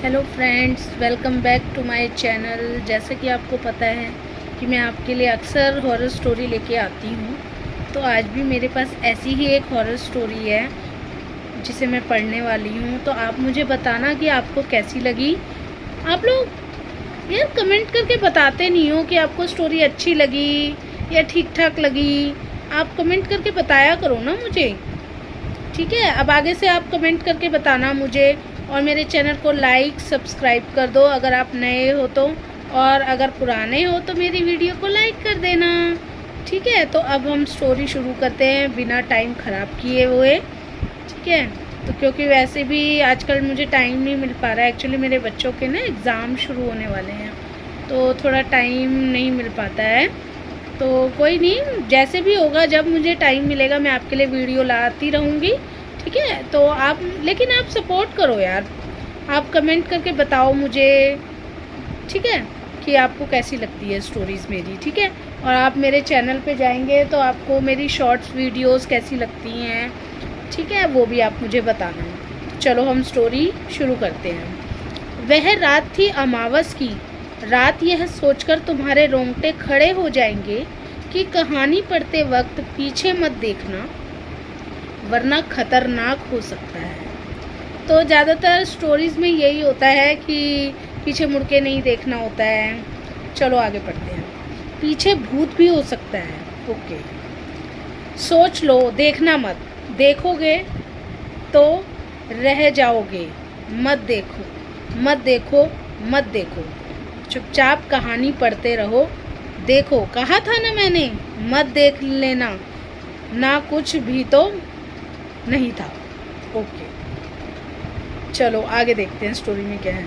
Hello friends, welcome back to my channel. जैसे कि आपको पता है कि मैं आपके लिए अक्सर हॉरर स्टोरी लेके आती हूँ, तो आज भी मेरे पास ऐसी ही एक हॉरर स्टोरी है जिसे मैं पढ़ने वाली हूँ। तो आप मुझे बताना कि आपको कैसी लगी। आप लोग यार कमेंट करके बताते नहीं हो कि आपको स्टोरी अच्छी लगी या ठीक ठाक लगी। आप कमेंट करके बताया करो ना मुझे, ठीक है। अब आगे से आप कमेंट करके बताना मुझे, और मेरे चैनल को लाइक सब्सक्राइब कर दो अगर आप नए हो तो, और अगर पुराने हो तो मेरी वीडियो को लाइक कर देना, ठीक है। तो अब हम स्टोरी शुरू करते हैं बिना टाइम ख़राब किए हुए, ठीक है। तो क्योंकि वैसे भी आजकल मुझे टाइम नहीं मिल पा रहा है, एक्चुअली मेरे बच्चों के ना एग्ज़ाम शुरू होने वाले हैं, तो थोड़ा टाइम नहीं मिल पाता है। तो कोई नहीं, जैसे भी होगा जब मुझे टाइम मिलेगा मैं आपके लिए वीडियो लाती रहूँगी, ठीक है। तो आप लेकिन आप सपोर्ट करो यार, आप कमेंट करके बताओ मुझे, ठीक है, कि आपको कैसी लगती है स्टोरीज़ मेरी, ठीक है। और आप मेरे चैनल पे जाएंगे तो आपको मेरी शॉर्ट्स वीडियोस कैसी लगती हैं, ठीक है, वो भी आप मुझे बताना। चलो हम स्टोरी शुरू करते हैं। वह रात थी अमावस की रात, यह सोचकर तुम्हारे रोंगटे खड़े हो जाएंगे कि कहानी पढ़ते वक्त पीछे मत देखना, वरना खतरनाक हो सकता है। तो ज़्यादातर स्टोरीज़ में यही होता है कि पीछे मुड़ के नहीं देखना होता है। चलो आगे पढ़ते हैं। पीछे भूत भी हो सकता है, ओके। सोच लो, देखना मत, देखोगे तो रह जाओगे। मत देखो मत देखो मत देखो, चुपचाप कहानी पढ़ते रहो। देखो, कहा था ना मैंने, मत देख लेना, ना कुछ भी तो नहीं था, ओके। चलो आगे देखते हैं स्टोरी में क्या है।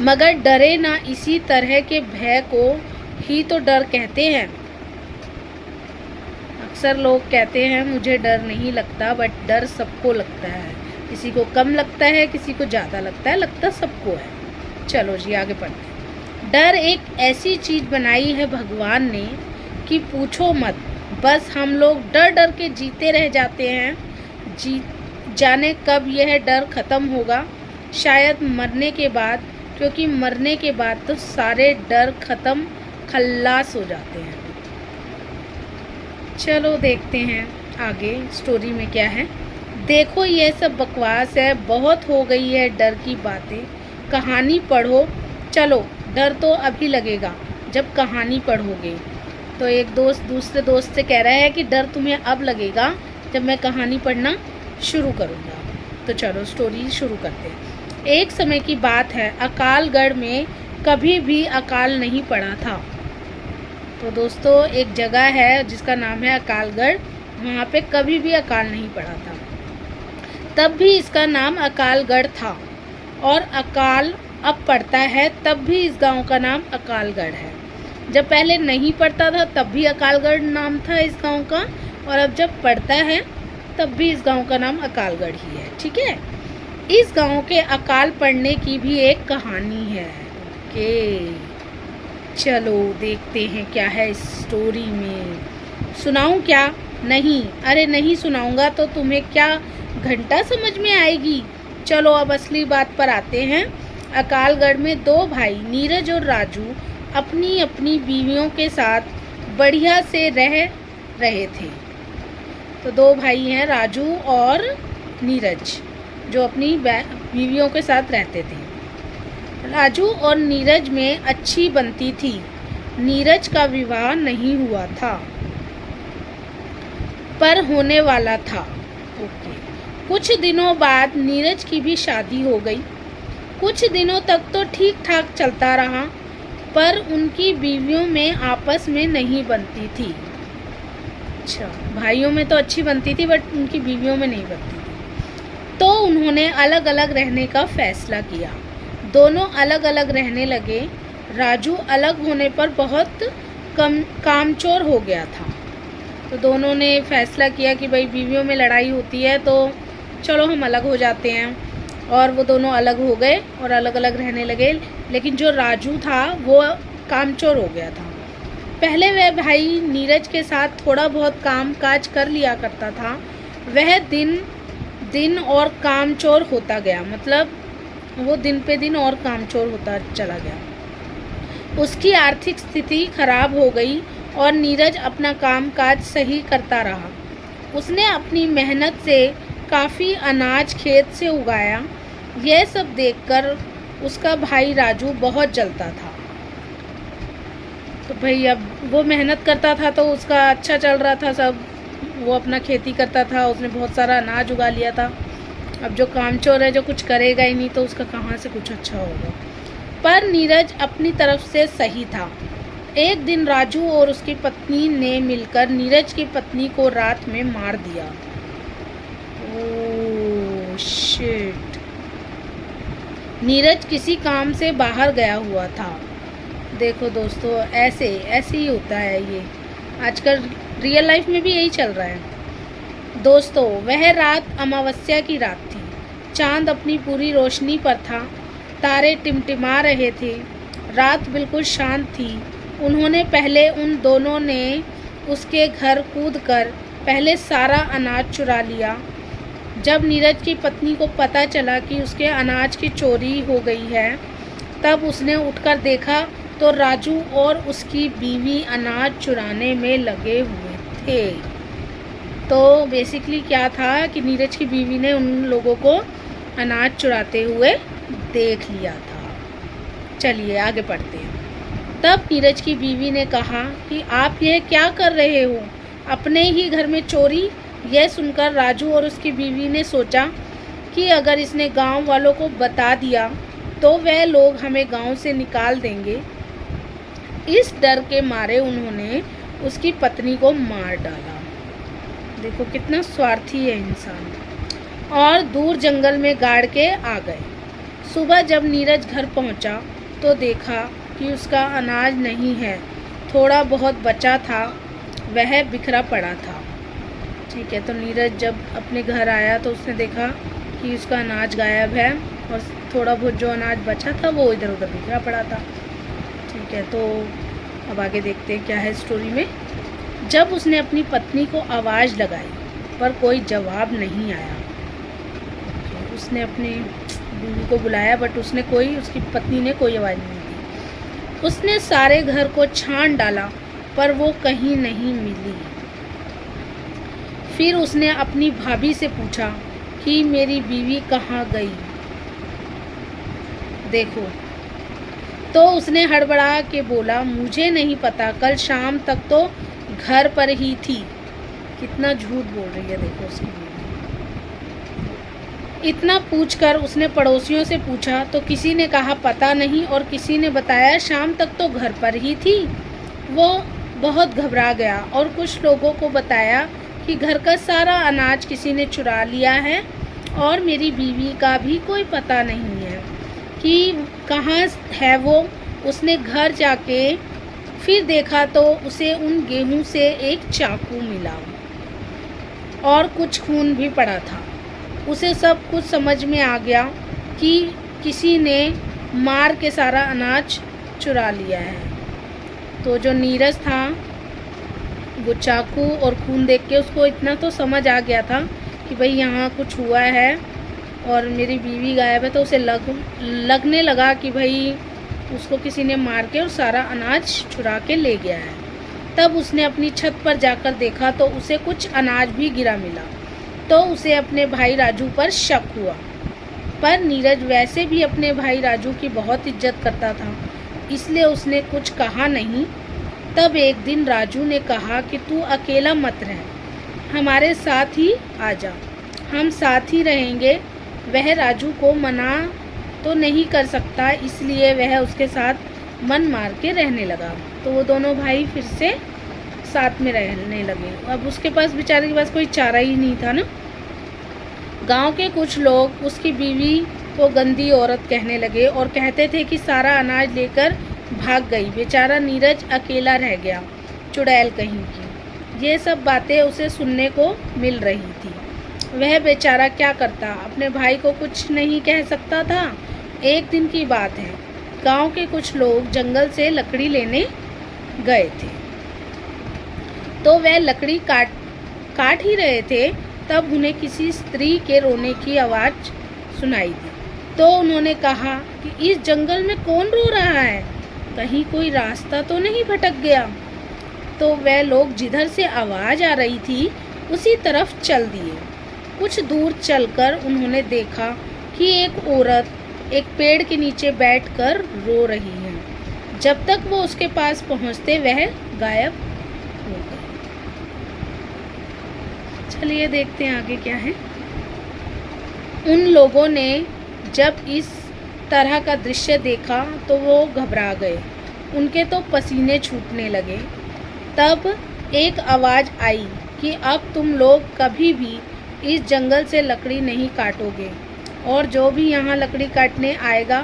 मगर डरे ना, इसी तरह के भय को ही तो डर कहते हैं। अक्सर लोग कहते हैं मुझे डर नहीं लगता, बट डर सबको लगता है। किसी को कम लगता है, किसी को ज़्यादा लगता है, लगता सबको है। चलो जी आगे पढ़ते हैं। डर एक ऐसी चीज़ बनाई है भगवान ने कि पूछो मत। बस हम लोग डर डर के जीते रह जाते हैं। जाने कब यह डर ख़त्म होगा, शायद मरने के बाद, क्योंकि मरने के बाद तो सारे डर ख़त्म, खल्लास हो जाते हैं। चलो देखते हैं आगे स्टोरी में क्या है। देखो ये सब बकवास है, बहुत हो गई है डर की बातें, कहानी पढ़ो। चलो, डर तो अभी लगेगा जब कहानी पढ़ोगे। तो एक दोस्त दूसरे दोस्त से कह रहा है कि डर तुम्हें अब लगेगा जब मैं कहानी पढ़ना शुरू करूँगा। तो चलो स्टोरी शुरू करते हैं। एक समय की बात है, अकालगढ़ में कभी भी अकाल नहीं पड़ा था। तो दोस्तों एक जगह है जिसका नाम है अकालगढ़, वहाँ पे कभी भी अकाल नहीं पड़ा था। तब भी इसका नाम अकालगढ़ था, और अकाल अब पड़ता है तब भी इस गांव का नाम अकालगढ़ है। जब पहले नहीं पड़ता था तब भी अकालगढ़ नाम था इस गांव का, और अब जब पड़ता है तब भी इस गांव का नाम अकालगढ़ ही है, ठीक है। इस गांव के अकाल पड़ने की भी एक कहानी है, ओके। चलो देखते हैं क्या है इस स्टोरी में। सुनाऊं क्या? नहीं, अरे नहीं सुनाऊंगा तो तुम्हें क्या घंटा समझ में आएगी। चलो अब असली बात पर आते हैं। अकालगढ़ में दो भाई नीरज और राजू अपनी अपनी बीवियों के साथ बढ़िया से रह रहे थे। तो दो भाई हैं राजू और नीरज, जो अपनी बीवियों के साथ रहते थे। राजू और नीरज में अच्छी बनती थी। नीरज का विवाह नहीं हुआ था, पर होने वाला था, ओके। कुछ दिनों बाद नीरज की भी शादी हो गई। कुछ दिनों तक तो ठीक ठाक चलता रहा, पर उनकी बीवियों में आपस में नहीं बनती थी। अच्छा, भाइयों में तो अच्छी बनती थी बट उनकी बीवियों में नहीं बनती थी। तो उन्होंने अलग अलग रहने का फैसला किया। दोनों अलग अलग रहने लगे। राजू अलग होने पर बहुत कामचोर हो गया था। तो दोनों ने फैसला किया कि भाई बीवियों में लड़ाई होती है तो चलो हम अलग हो जाते हैं, और वो दोनों अलग हो गए और अलग अलग रहने लगे। लेकिन जो राजू था वो कामचोर हो गया था। पहले वह भाई नीरज के साथ थोड़ा बहुत काम काज कर लिया करता था। वह दिन और कामचोर होता गया, मतलब वो दिन पे दिन और कामचोर होता चला गया। उसकी आर्थिक स्थिति खराब हो गई और नीरज अपना काम काज सही करता रहा। उसने अपनी मेहनत से काफ़ी अनाज खेत से उगाया। यह सब देखकर उसका भाई राजू बहुत जलता था। तो भाई अब वो मेहनत करता था तो उसका अच्छा चल रहा था सब, वो अपना खेती करता था, उसने बहुत सारा अनाज उगा लिया था। अब जो कामचोर है, जो कुछ करेगा ही नहीं, तो उसका कहाँ से कुछ अच्छा होगा। पर नीरज अपनी तरफ से सही था। एक दिन राजू और उसकी पत्नी ने मिलकर नीरज की पत्नी को रात में मार दिया। Oh shit. नीरज किसी काम से बाहर गया हुआ था। देखो दोस्तों, ऐसे ही होता है, ये आजकल रियल लाइफ में भी यही चल रहा है। दोस्तों, वह रात अमावस्या की रात थी। चांद अपनी पूरी रोशनी पर था, तारे टिमटिमा रहे थे, रात बिल्कुल शांत थी। उन दोनों ने उसके घर कूदकर पहले सारा अनाज चुरा लिया। जब नीरज की पत्नी को पता चला कि उसके अनाज की चोरी हो गई है, तब उसने उठकर देखा तो राजू और उसकी बीवी अनाज चुराने में लगे हुए थे। तो बेसिकली क्या था कि नीरज की बीवी ने उन लोगों को अनाज चुराते हुए देख लिया था। चलिए आगे बढ़ते हैं। तब नीरज की बीवी ने कहा कि आप यह क्या कर रहे हो, अपने ही घर में चोरी। यह सुनकर राजू और उसकी बीवी ने सोचा कि अगर इसने गांव वालों को बता दिया तो वह लोग हमें गांव से निकाल देंगे। इस डर के मारे उन्होंने उसकी पत्नी को मार डाला। देखो कितना स्वार्थी है इंसान। और दूर जंगल में गाड़ के आ गए। सुबह जब नीरज घर पहुंचा तो देखा कि उसका अनाज नहीं है, थोड़ा बहुत बचा था, वह बिखरा पड़ा था। ठीक है, तो नीरज जब अपने घर आया तो उसने देखा कि उसका अनाज गायब है और थोड़ा बहुत जो अनाज बचा था वो इधर उधर बिखरा पड़ा था। ठीक है, तो अब आगे देखते हैं क्या है स्टोरी में। जब उसने अपनी पत्नी को आवाज़ लगाई पर कोई जवाब नहीं आया। उसने अपनी बीवी को बुलाया बट उसकी पत्नी ने कोई आवाज़ नहीं दी। उसने सारे घर को छान डाला पर वो कहीं नहीं मिली। फिर उसने अपनी भाभी से पूछा कि मेरी बीवी कहाँ गई। देखो, तो उसने हड़बड़ा के बोला, मुझे नहीं पता, कल शाम तक तो घर पर ही थी। कितना झूठ बोल रही है देखो उसकी बीवी। इतना पूछकर उसने पड़ोसियों से पूछा तो किसी ने कहा पता नहीं और किसी ने बताया शाम तक तो घर पर ही थी। वो बहुत घबरा गया और कुछ लोगों को बताया कि घर का सारा अनाज किसी ने चुरा लिया है और मेरी बीवी का भी कोई पता नहीं है कि कहाँ है वो। उसने घर जाके फिर देखा तो उसे उन गेहूं से एक चाकू मिला और कुछ खून भी पड़ा था। उसे सब कुछ समझ में आ गया कि किसी ने मार के सारा अनाज चुरा लिया है। तो जो नीरज था वो चाकू और खून देख के उसको इतना तो समझ आ गया था कि भाई यहाँ कुछ हुआ है और मेरी बीवी गायब है। तो उसे लगने लगा कि भाई उसको किसी ने मार के और सारा अनाज चुरा के ले गया है। तब उसने अपनी छत पर जाकर देखा तो उसे कुछ अनाज भी गिरा मिला। तो उसे अपने भाई राजू पर शक हुआ। पर नीरज वैसे भी अपने भाई राजू की बहुत इज्जत करता था, इसलिए उसने कुछ कहा नहीं। तब एक दिन राजू ने कहा कि तू अकेला मत रह, हमारे साथ ही आ जा, हम साथ ही रहेंगे। वह राजू को मना तो नहीं कर सकता, इसलिए वह उसके साथ मन मार के रहने लगा। तो वो दोनों भाई फिर से साथ में रहने लगे। अब उसके पास बेचारे के पास कोई चारा ही नहीं था ना। गांव के कुछ लोग उसकी बीवी को गंदी औरत कहने लगे और कहते थे कि सारा अनाज लेकर भाग गई, बेचारा नीरज अकेला रह गया, चुड़ैल कहीं की। ये सब बातें उसे सुनने को मिल रही थी। वह बेचारा क्या करता, अपने भाई को कुछ नहीं कह सकता था। एक दिन की बात है, गांव के कुछ लोग जंगल से लकड़ी लेने गए थे। तो वह लकड़ी काट ही रहे थे तब उन्हें किसी स्त्री के रोने की आवाज़ सुनाई दी। तो उन्होंने कहा कि इस जंगल में कौन रो रहा है, कहीं कोई रास्ता तो नहीं भटक गया। तो वह लोग जिधर से आवाज़ आ रही थी उसी तरफ चल दिए। कुछ दूर चलकर उन्होंने देखा कि एक औरत एक पेड़ के नीचे बैठकर रो रही है। जब तक वो उसके पास पहुंचते वह गायब हो गई। चलिए देखते हैं आगे क्या है। उन लोगों ने जब इस तरह का दृश्य देखा तो वो घबरा गए, उनके तो पसीने छूटने लगे। तब एक आवाज़ आई कि अब तुम लोग कभी भी इस जंगल से लकड़ी नहीं काटोगे, और जो भी यहाँ लकड़ी काटने आएगा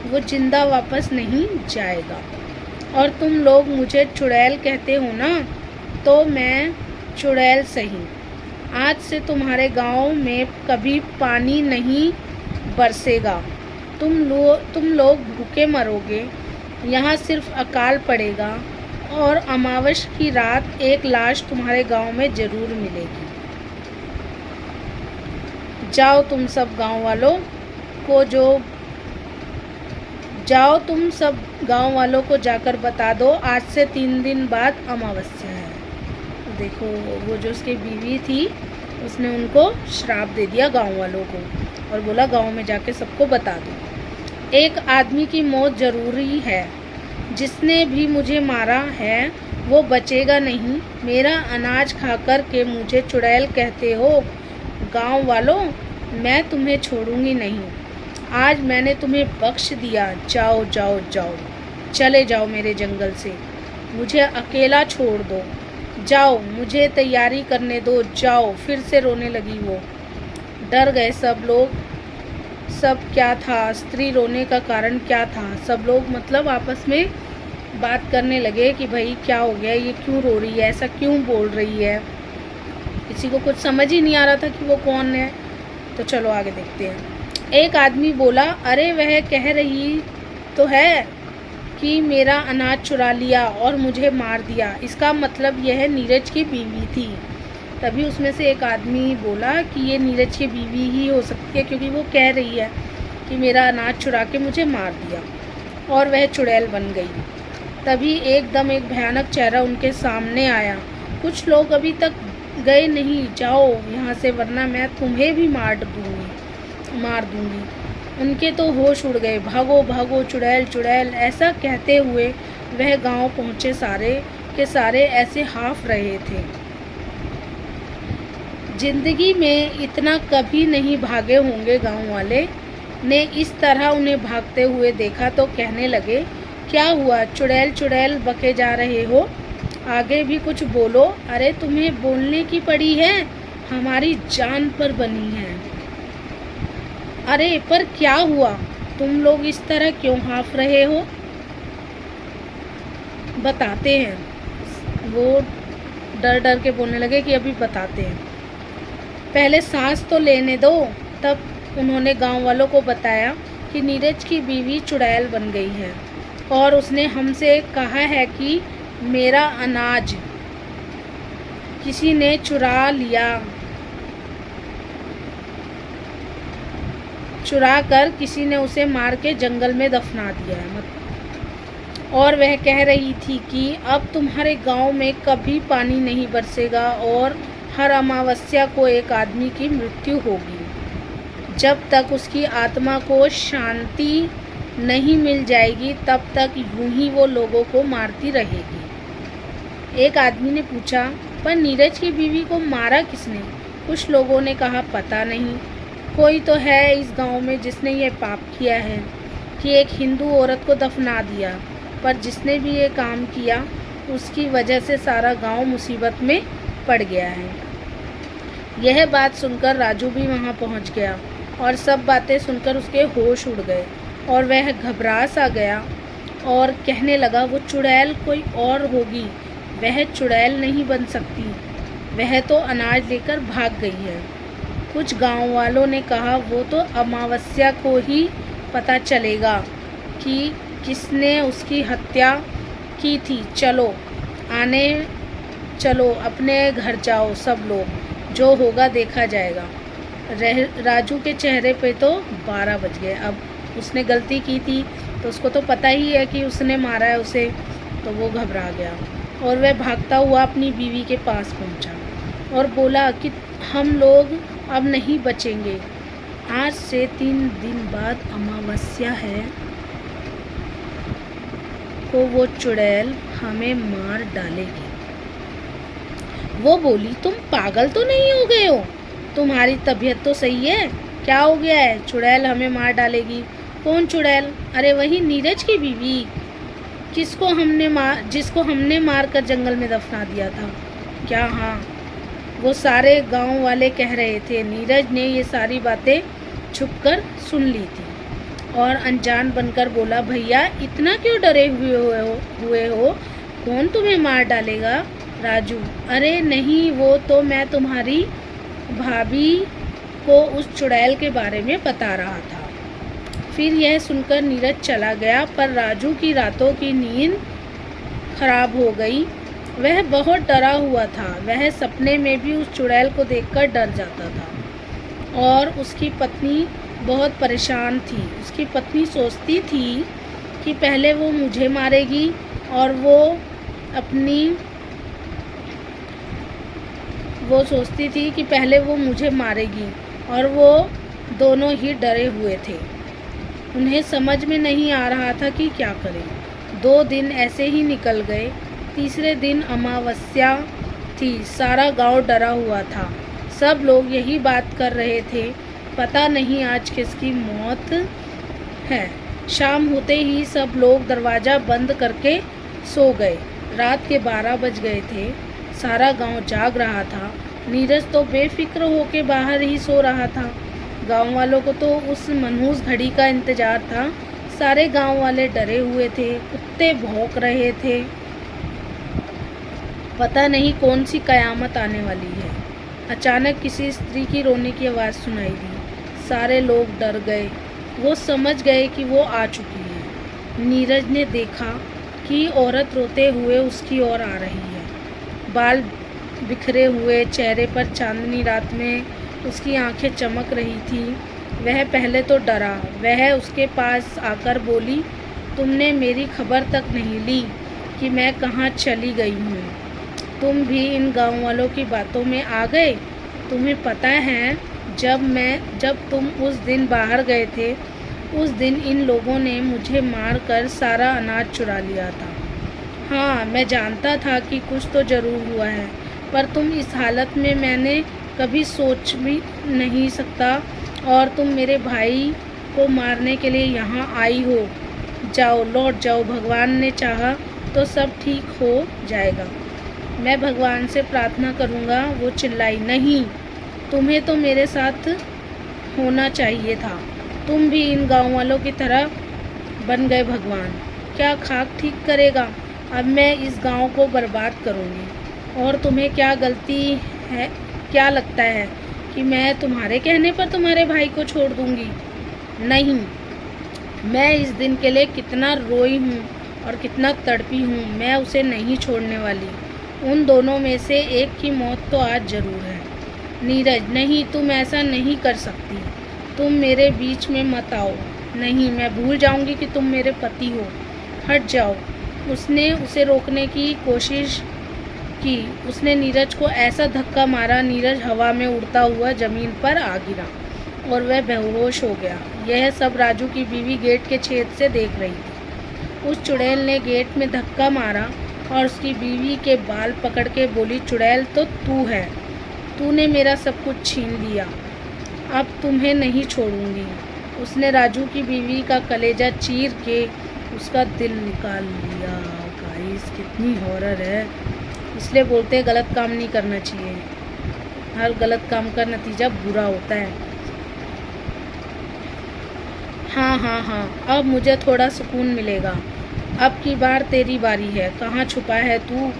वो जिंदा वापस नहीं जाएगा। और तुम लोग मुझे चुड़ैल कहते हो ना, तो मैं चुड़ैल सही। आज से तुम्हारे गांव में कभी पानी नहीं बरसेगा। तुम लोग भूखे मरोगे, यहाँ सिर्फ अकाल पड़ेगा, और अमावस की रात एक लाश तुम्हारे गांव में ज़रूर मिलेगी। जाओ तुम सब गांव वालों को जाकर बता दो, आज से 3 दिन बाद अमावस्या है। देखो वो जो उसकी बीवी थी उसने उनको श्राप दे दिया गांव वालों को, और बोला गांव में जाके सबको बता दो। एक आदमी की मौत ज़रूरी है, जिसने भी मुझे मारा है वो बचेगा नहीं। मेरा अनाज खाकर के मुझे चुड़ैल कहते हो गांव वालों, मैं तुम्हें छोड़ूंगी नहीं। आज मैंने तुम्हें बख्श दिया, जाओ जाओ जाओ, चले जाओ मेरे जंगल से, मुझे अकेला छोड़ दो, जाओ मुझे तैयारी करने दो, जाओ। फिर से रोने लगी वो। डर गए सब लोग। सब क्या था, स्त्री रोने का कारण क्या था। सब लोग मतलब आपस में बात करने लगे कि भाई क्या हो गया, ये क्यों रो रही है, ऐसा क्यों बोल रही है। किसी को कुछ समझ ही नहीं आ रहा था कि वो कौन है। तो चलो आगे देखते हैं। एक आदमी बोला, अरे वह कह रही तो है कि मेरा अनाज चुरा लिया और मुझे मार दिया, इसका मतलब यह नीरज की बीवी थी। तभी उसमें से एक आदमी बोला कि ये नीरज की बीवी ही हो सकती है, क्योंकि वो कह रही है कि मेरा अनाज चुरा के मुझे मार दिया और वह चुड़ैल बन गई। तभी एकदम एक भयानक चेहरा उनके सामने आया। कुछ लोग अभी तक गए नहीं, जाओ यहाँ से वरना मैं तुम्हें भी मार दूंगी। उनके तो होश उड़ गए। भागो भागो चुड़ैल चुड़ैल, ऐसा कहते हुए वह गांव पहुँचे। सारे के सारे ऐसे हाँफ रहे थे। जिंदगी में इतना कभी नहीं भागे होंगे। गांव वाले ने इस तरह उन्हें भागते हुए देखा तो कहने लगे, क्या हुआ चुड़ैल चुड़ैल बके जा रहे हो, आगे भी कुछ बोलो। अरे तुम्हें बोलने की पड़ी है, हमारी जान पर बनी है। अरे पर क्या हुआ, तुम लोग इस तरह क्यों हाँफ रहे हो, बताते हैं। वो डर डर के बोलने लगे कि अभी बताते हैं, पहले सांस तो लेने दो। तब उन्होंने गांव वालों को बताया कि नीरज की बीवी चुड़ैल बन गई है और उसने हमसे कहा है कि मेरा अनाज किसी ने चुरा कर किसी ने उसे मार के जंगल में दफना दिया है। और वह कह रही थी कि अब तुम्हारे गांव में कभी पानी नहीं बरसेगा और हर अमावस्या को एक आदमी की मृत्यु होगी। जब तक उसकी आत्मा को शांति नहीं मिल जाएगी तब तक यूं ही वो लोगों को मारती रहेगी। एक आदमी ने पूछा, पर नीरज की बीवी को मारा किसने? कुछ लोगों ने कहा, पता नहीं, कोई तो है इस गांव में जिसने ये पाप किया है कि एक हिंदू औरत को दफना दिया, पर जिसने भी ये काम किया उसकी वजह से सारा गांव मुसीबत में पड़ गया है। यह बात सुनकर राजू भी वहां पहुंच गया और सब बातें सुनकर उसके होश उड़ गए और वह घबरा सा गया और कहने लगा, वो चुड़ैल कोई और होगी, वह चुड़ैल नहीं बन सकती, वह तो अनाज लेकर भाग गई है। कुछ गांव वालों ने कहा, वो तो अमावस्या को ही पता चलेगा कि किसने उसकी हत्या की थी। चलो अपने घर जाओ सब लोग, जो होगा देखा जाएगा। राजू के चेहरे पे तो 12 बज गए। अब उसने गलती की थी तो उसको तो पता ही है कि उसने मारा है उसे, तो वो घबरा गया और वह भागता हुआ अपनी बीवी के पास पहुंचा और बोला कि हम लोग अब नहीं बचेंगे। आज से 3 दिन बाद अमावस्या है को वो चुड़ैल हमें मार डालेगी। वो बोली, तुम पागल तो नहीं हो गए हो? तुम्हारी तबीयत तो सही है, क्या हो गया है? चुड़ैल हमें मार डालेगी? कौन चुड़ैल? अरे वही नीरज की बीवी, जिसको हमने मार कर जंगल में दफना दिया था। क्या? हाँ, वो सारे गांव वाले कह रहे थे। नीरज ने ये सारी बातें छुपकर सुन ली थी और अनजान बनकर बोला, भैया इतना क्यों डरे हुए हो? कौन तुम्हें मार डालेगा? राजू, अरे नहीं, वो तो मैं तुम्हारी भाभी को उस चुड़ैल के बारे में बता रहा था। फिर यह सुनकर नीरज चला गया, पर राजू की रातों की नींद खराब हो गई। वह बहुत डरा हुआ था। वह सपने में भी उस चुड़ैल को देखकर डर जाता था और उसकी पत्नी बहुत परेशान थी। उसकी पत्नी सोचती थी कि पहले वो मुझे मारेगी और वो सोचती थी कि पहले वो मुझे मारेगी और वो दोनों ही डरे हुए थे। उन्हें समझ में नहीं आ रहा था कि क्या करें। 2 दिन ऐसे ही निकल गए। तीसरे दिन अमावस्या थी। सारा गांव डरा हुआ था। सब लोग यही बात कर रहे थे, पता नहीं आज किसकी मौत है। शाम होते ही सब लोग दरवाज़ा बंद करके सो गए। रात के 12 बज गए थे। सारा गांव जाग रहा था। नीरज तो बेफिक्र होके बाहर ही सो रहा था। गांव वालों को तो उस मनहूस घड़ी का इंतजार था। सारे गांव वाले डरे हुए थे। कुत्ते भौंक रहे थे। पता नहीं कौन सी कयामत आने वाली है। अचानक किसी स्त्री की रोने की आवाज़ सुनाई दी। सारे लोग डर गए। वो समझ गए कि वो आ चुकी है। नीरज ने देखा कि औरत रोते हुए उसकी ओर आ रही है। बाल बिखरे हुए, चेहरे पर चांदनी रात में उसकी आंखें चमक रही थी। वह पहले तो डरा। वह उसके पास आकर बोली, तुमने मेरी खबर तक नहीं ली कि मैं कहाँ चली गई हूँ। तुम भी इन गांव वालों की बातों में आ गए। तुम्हें पता है जब तुम उस दिन बाहर गए थे, उस दिन इन लोगों ने मुझे मारकर सारा अनाज चुरा लिया था। हाँ, मैं जानता था कि कुछ तो ज़रूर हुआ है, पर तुम इस हालत में मैंने कभी सोच भी नहीं सकता और तुम मेरे भाई को मारने के लिए यहाँ आई हो। जाओ, लौट जाओ। भगवान ने चाहा तो सब ठीक हो जाएगा। मैं भगवान से प्रार्थना करूँगा। वो चिल्लाई, नहीं, तुम्हें तो मेरे साथ होना चाहिए था। तुम भी इन गाँव वालों की तरह बन गए। भगवान क्या खाक ठीक करेगा? अब मैं इस गांव को बर्बाद करूंगी। और तुम्हें क्या गलती है? क्या लगता है कि मैं तुम्हारे कहने पर तुम्हारे भाई को छोड़ दूंगी? नहीं, मैं इस दिन के लिए कितना रोई हूँ और कितना तड़पी हूँ। मैं उसे नहीं छोड़ने वाली। उन दोनों में से एक की मौत तो आज ज़रूर है। नीरज, नहीं, तुम ऐसा नहीं कर सकती। तुम मेरे बीच में मत आओ। नहीं, मैं भूल जाऊंगी कि तुम मेरे पति हो। हट जाओ। उसने उसे रोकने की कोशिश की। उसने नीरज को ऐसा धक्का मारा, नीरज हवा में उड़ता हुआ ज़मीन पर आ गिरा और वह बेहोश हो गया। यह सब राजू की बीवी गेट के छेद से देख रही थी। उस चुड़ैल ने गेट में धक्का मारा और उसकी बीवी के बाल पकड़ के बोली, चुड़ैल तो तू है। तूने मेरा सब कुछ छीन लिया। अब तुम्हें नहीं छोड़ूंगी। उसने राजू की बीवी का कलेजा चीर के उसका दिल निकाल लिया। गाइस, कितनी हॉरर है। इसलिए बोलते हैं गलत काम नहीं करना चाहिए। हर गलत काम का नतीजा बुरा होता है। हाँ, अब मुझे थोड़ा सुकून मिलेगा। अब की बार तेरी बारी है। कहाँ छुपा है तू?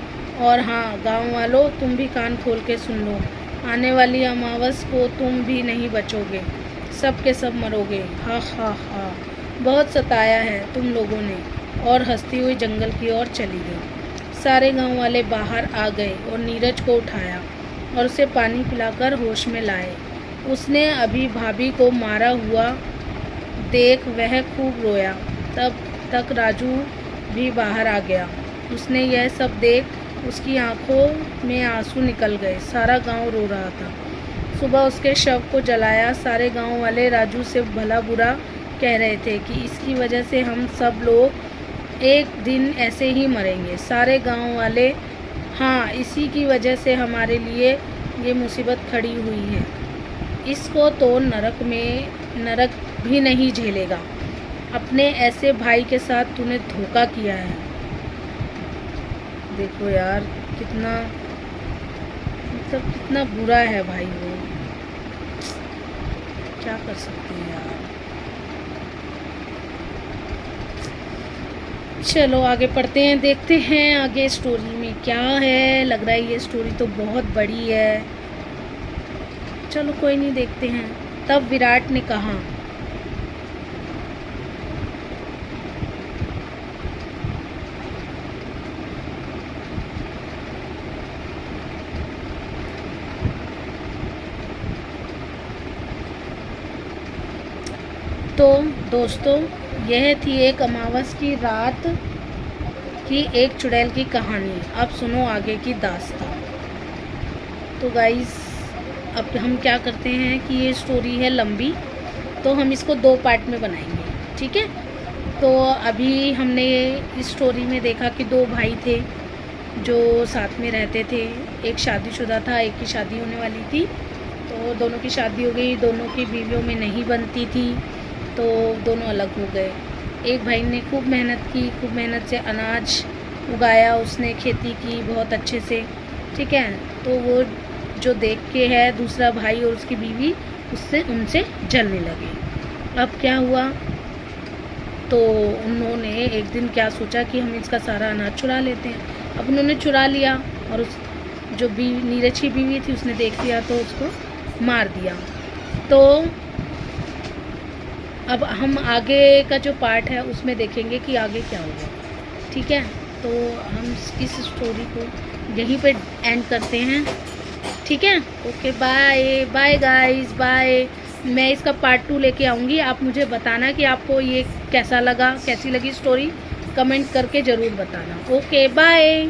और हाँ, गांव वालों, तुम भी कान खोल के सुन लो। आने वाली अमावस को तुम भी नहीं बचोगे। सब के सब मरोगे। हा, बहुत सताया है तुम लोगों ने। और हंसती हुई जंगल की ओर चली गई। सारे गांव वाले बाहर आ गए और नीरज को उठाया। और उसे पानी पिलाकर होश में लाए। उसने अभी भाभी को मारा हुआ देख वह खूब रोया। तब तक राजू भी बाहर आ गया। उसने यह सब देख उसकी आंखों में आंसू निकल गए। सारा गांव रो रहा था। सुबह उसके शव को जलाया। सारे गांव वाले राजू से भला बुरा कह रहे थे कि इसकी वजह से हम सब लोग एक दिन ऐसे ही मरेंगे। सारे गांव वाले, हाँ, इसी की वजह से हमारे लिए ये मुसीबत खड़ी हुई है। इसको तो नरक भी नहीं झेलेगा। अपने ऐसे भाई के साथ तूने धोखा किया है। देखो यार, कितना कितना बुरा है भाई वो। क्या कर सकते हैं यार। चलो आगे पढ़ते हैं, देखते हैं आगे स्टोरी में क्या है। लग रहा है ये स्टोरी तो बहुत बड़ी है। चलो कोई नहीं, देखते हैं। तब विराट ने कहा, तो दोस्तों, यह थी एक अमावस की रात की एक चुड़ैल की कहानी। अब सुनो आगे की दास्तान। तो गाइस, अब हम क्या करते हैं कि ये स्टोरी है लंबी, तो हम इसको 2 पार्ट में बनाएंगे, ठीक है। तो अभी हमने इस स्टोरी में देखा कि 2 भाई थे जो साथ में रहते थे। एक शादीशुदा था, एक की शादी होने वाली थी। तो दोनों की शादी हो गई, दोनों की बीवियों में नहीं बनती थी, तो दोनों अलग हो गए। एक भाई ने खूब मेहनत की, खूब मेहनत से अनाज उगाया, उसने खेती की बहुत अच्छे से, ठीक है। तो वो जो देख के है दूसरा भाई और उसकी बीवी उनसे जलने लगे। अब क्या हुआ, तो उन्होंने एक दिन क्या सोचा कि हम इसका सारा अनाज चुरा लेते हैं। अब उन्होंने चुरा लिया और उस जो नीरज की बीवी थी उसने देख लिया तो उसको मार दिया। तो अब हम आगे का जो पार्ट है उसमें देखेंगे कि आगे क्या होगा, ठीक है। तो हम इस स्टोरी को यहीं पे एंड करते हैं, ठीक है। Okay, bye bye guys, bye. मैं इसका पार्ट 2 लेके आऊँगी। आप मुझे बताना कि आपको ये कैसा लगा, कैसी लगी स्टोरी, कमेंट करके ज़रूर बताना। Okay, bye.